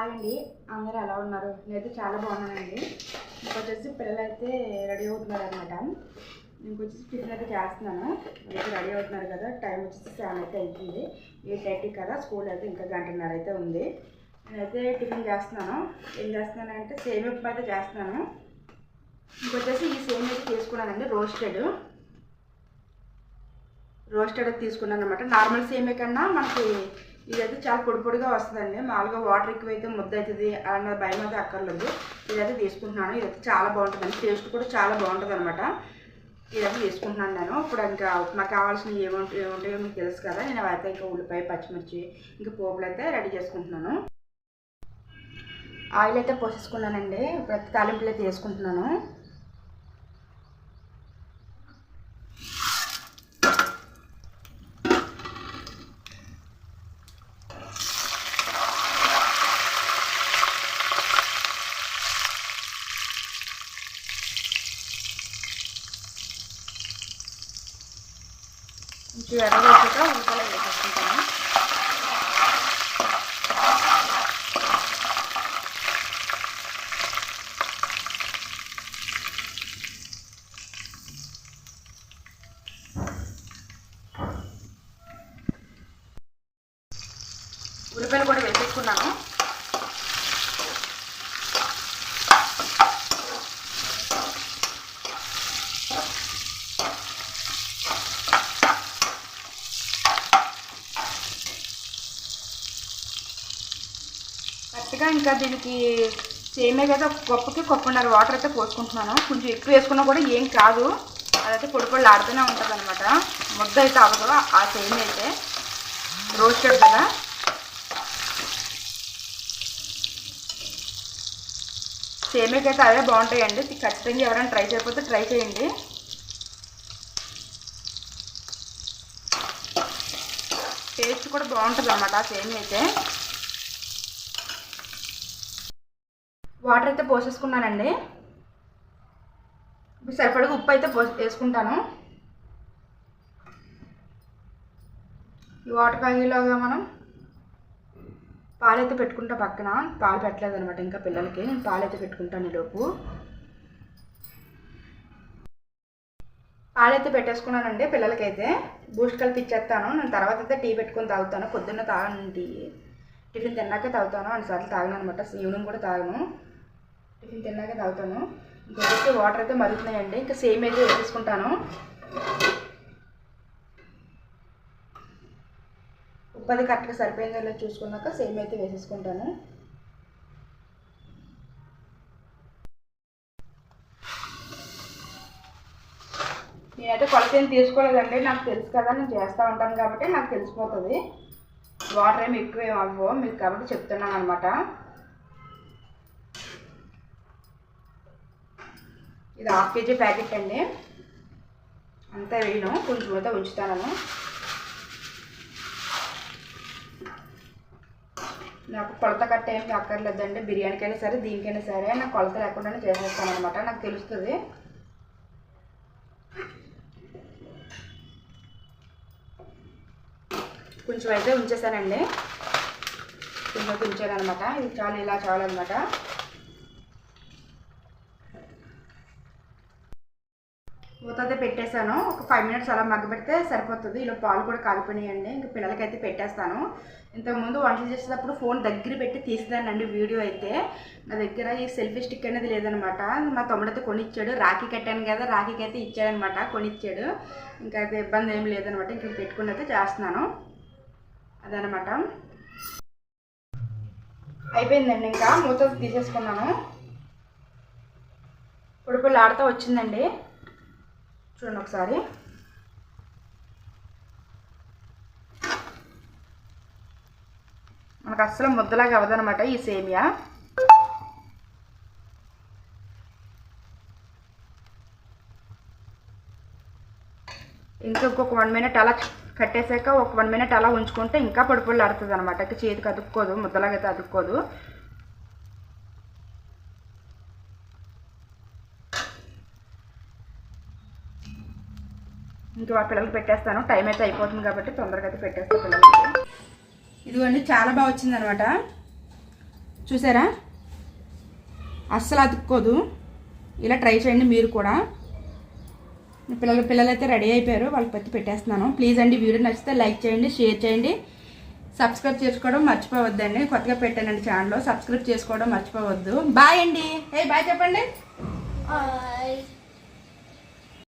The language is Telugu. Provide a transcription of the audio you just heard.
హాయ్ అండి, అందరూ ఎలా ఉన్నారు? నేనైతే చాలా బాగున్నానండి. ఇంకొచ్చేసి పిల్లలు అయితే రెడీ అవుతున్నారు అనమాట. ఇంకొచ్చేసి టిఫిన్ అయితే చేస్తున్నాను. అయితే రెడీ అవుతున్నారు కదా, టైం వచ్చేసి 7 అయితే అవుతుంది. 8:30 కదా, స్కూల్ అయితే ఇంకా గంటన్నర అయితే ఉంది. నేనైతే టిఫిన్ చేస్తున్నాను. ఏం చేస్తున్నానంటే సేమియా ఉప్మా అయితే చేస్తున్నాను. ఇంకొచ్చేసి ఈ సేమియా అయితే తీసుకున్నానండి, రోస్టెడ్ తీసుకున్నాను అనమాట. నార్మల్ సేమియా కన్నా మనకి ఇదైతే చాలా పొడి పొడిగా వస్తుందండి. మామూలుగా వాటర్ ఎక్కువైతే ముద్ద అవుతుంది అన్న భయం అయితే అక్కర్లేదు. ఇదైతే తీసుకుంటున్నాను. ఇదైతే చాలా బాగుంటుందండి, టేస్ట్ కూడా చాలా బాగుంటుంది అనమాట. ఇదైతే తీసుకుంటున్నాను నేను. ఇప్పుడు ఇంకా ఉప్మా కావాల్సినవి ఏముంటాయో మీకు తెలుసు కదా. నేను అవైతే ఇంకా ఉల్లిపాయ, పచ్చిమిర్చి, ఇంకా పోపులు అయితే రెడీ చేసుకుంటున్నాను. ఆయిల్ అయితే పోసేసుకున్నానండి. ఇప్పుడు తాలింపులు అయితే వేసుకుంటున్నాను. కొంచెం ఎర్రగా వచ్చాక ఉల్లిపాయలు వేసేసుకుంటాను. ఉల్లిపాయలు కూడా వేసేసుకున్నాను. కరెక్ట్గా ఇంకా దీనికి సేమే కదా, ఒక కప్పున్నర వాటర్ అయితే పోసుకుంటున్నాను. కొంచెం ఎక్కువ వేసుకున్నా కూడా ఏం కాదు, అదైతే పొడి పొడి ఆడుతూనే ఉంటుంది అనమాట. ముద్ద అయితే అవ్వదు. ఆ సేమే అయితే రోస్టెడ్ కదా. సేమేకి అయితే అదే బాగుంటాయండి. ఖచ్చితంగా ఎవరైనా ట్రై చేయకపోతే ట్రై చేయండి. టేస్ట్ కూడా బాగుంటుంది అనమాట ఆ సేమియా అయితే. వాటర్ అయితే పోసేసుకున్నానండి. ఇప్పుడు సరిపడగా ఉప్పు అయితే వేసుకుంటాను. ఈ వాటర్ కాగేలోగా మనం పాలైతే పెట్టుకుంటా. పక్కన పాలు పెట్టలేదు అనమాట ఇంకా పిల్లలకి. నేను పాలైతే పెట్టుకుంటాను. ఈలోపు పాలైతే పెట్టేసుకున్నానండి. పిల్లలకైతే బూస్ట్ కలిపి ఇచ్చేస్తాను. నేను తర్వాత అయితే టీ పెట్టుకొని తాగుతాను. పొద్దున్న తాగను టీ, టిఫిన్ తిన్నాకే తాగుతాను. అన్నిసార్లు తాగను అనమాట. ఈవినింగ్ కూడా తాగను, టిఫిన్ తిన్నాకే తాగుతాను. ఇంకొకటి వాటర్ అయితే మరుగుతున్నాయండి. ఇంకా సేమ్ అయితే వేసేసుకుంటాను. ఉప్పు అది కరెక్ట్గా సరిపోయిందో లేదో చూసుకున్నాక సేమ్ అయితే వేసేసుకుంటాను. నేనైతే కొలత ఏం తీసుకోలేదండి, నాకు తెలుసు కదా, నేను చేస్తూ ఉంటాను కాబట్టి నాకు తెలిసిపోతుంది. వాటర్ ఏమి ఎక్కువ ఏమి అవ్వవు మీకు కాబట్టి చెప్తున్నాను అనమాట. ఇది 1/2 kg ప్యాకెట్ అండి. అంతా వేయను, కొంచెం అయితే ఉంచుతాను. నాకు కొలత కట్ట ఏం అక్కర్లేదండి. బిర్యానీకైనా సరే, దీనికైనా సరే నాకు కొలత లేకుండానే చేసేస్తాను అనమాట. నాకు తెలుస్తుంది. కొంచెం అయితే ఉంచేసానండి. కొంచెం ఉంచాను అనమాట. ఇది చాలు, ఇలా చాలు అనమాట. మూత అయితే పెట్టేశాను. ఒక 5 minutes అలా మగ్గబెడితే సరిపోతుంది. ఇలా పాలు కూడా కాలిపోయినాయండి. ఇంకా పిల్లలకైతే పెట్టేస్తాను. ఇంతకుముందు వంటలు చేసేటప్పుడు ఫోన్ దగ్గర పెట్టి తీసేదానండి వీడియో అయితే. నా దగ్గర ఈ సెల్ఫీ స్టిక్ అనేది లేదనమాట. మా తమ్ముడైతే కొనిచ్చాడు. రాఖీ కట్టాను కదా, రాఖీకి అయితే ఇచ్చాడనమాట, కొనిచ్చాడు. ఇంకా అయితే ఇబ్బంది ఏం లేదనమాట. ఇంక పెట్టుకుని అయితే చేస్తున్నాను అదనమాట. అయిపోయిందండి. ఇంకా మూత తీసేసుకున్నాను. పొడి ఆడుతూ వచ్చిందండి. చూడండి ఒకసారి. మనకు అస్సలు ముద్దలాగా అవ్వదనమాట ఈ సేమియా. ఇంకా ఇంకొక 1 minute అలా కట్టేసాక ఒక 1 minute అలా ఉంచుకుంటే ఇంకా పొడి ఆడుతుంది అనమాట. చేతికి అతుక్కోదు, ముద్దలాగా అయితే అతుక్కోదు. ఇంకా పిల్లలకి పెట్టేస్తాను. టైం అయితే అయిపోతుంది కాబట్టి తొందరగా అయితే పెట్టేస్తాను పిల్లలకి. ఇదిగోండి, చాలా బాగా వచ్చిందనమాట. చూసారా, అస్సలు అతుక్కోదు. ఇలా ట్రై చేయండి మీరు కూడా. పిల్లలైతే రెడీ అయిపోయారు, వాళ్ళకి పత్తి పెట్టేస్తున్నాను. ప్లీజ్ అండి వీడియో నచ్చితే లైక్ చేయండి, షేర్ చేయండి, సబ్స్క్రైబ్ చేసుకోవడం మర్చిపోవద్దండి. కొత్తగా పెట్టానండి ఛానల్, సబ్స్క్రైబ్ చేసుకోవడం మర్చిపోవద్దు. బాయ్ అండి. బాయ్ చెప్పండి.